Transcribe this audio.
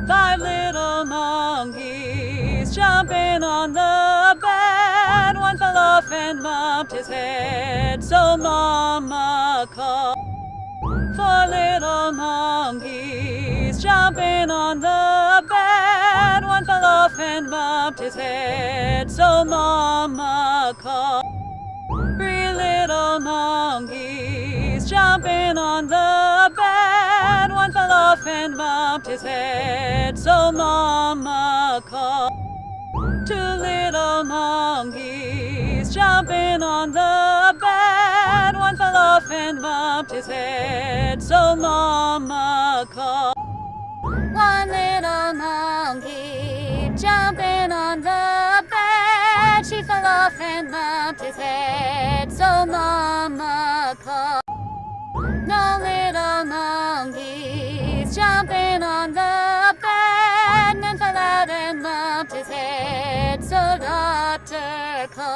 Five little monkeys jumping on the bed. One fell off and bumped his head, so Mama called. Four little monkeys jumping on the bed. One fell off and bumped his head, so Mama called. Three little monkeys jumping on the bed. One fell off and bumped his head, so Mama called. Two little monkeys jumping on the bed. One fell off and bumped his head, so Mama called. One little monkey jumping on the bed. She fell off and bumped his head, so Mama called. No little monkeys jumping on the bed, and fell out and bumped his head, so Doctor called.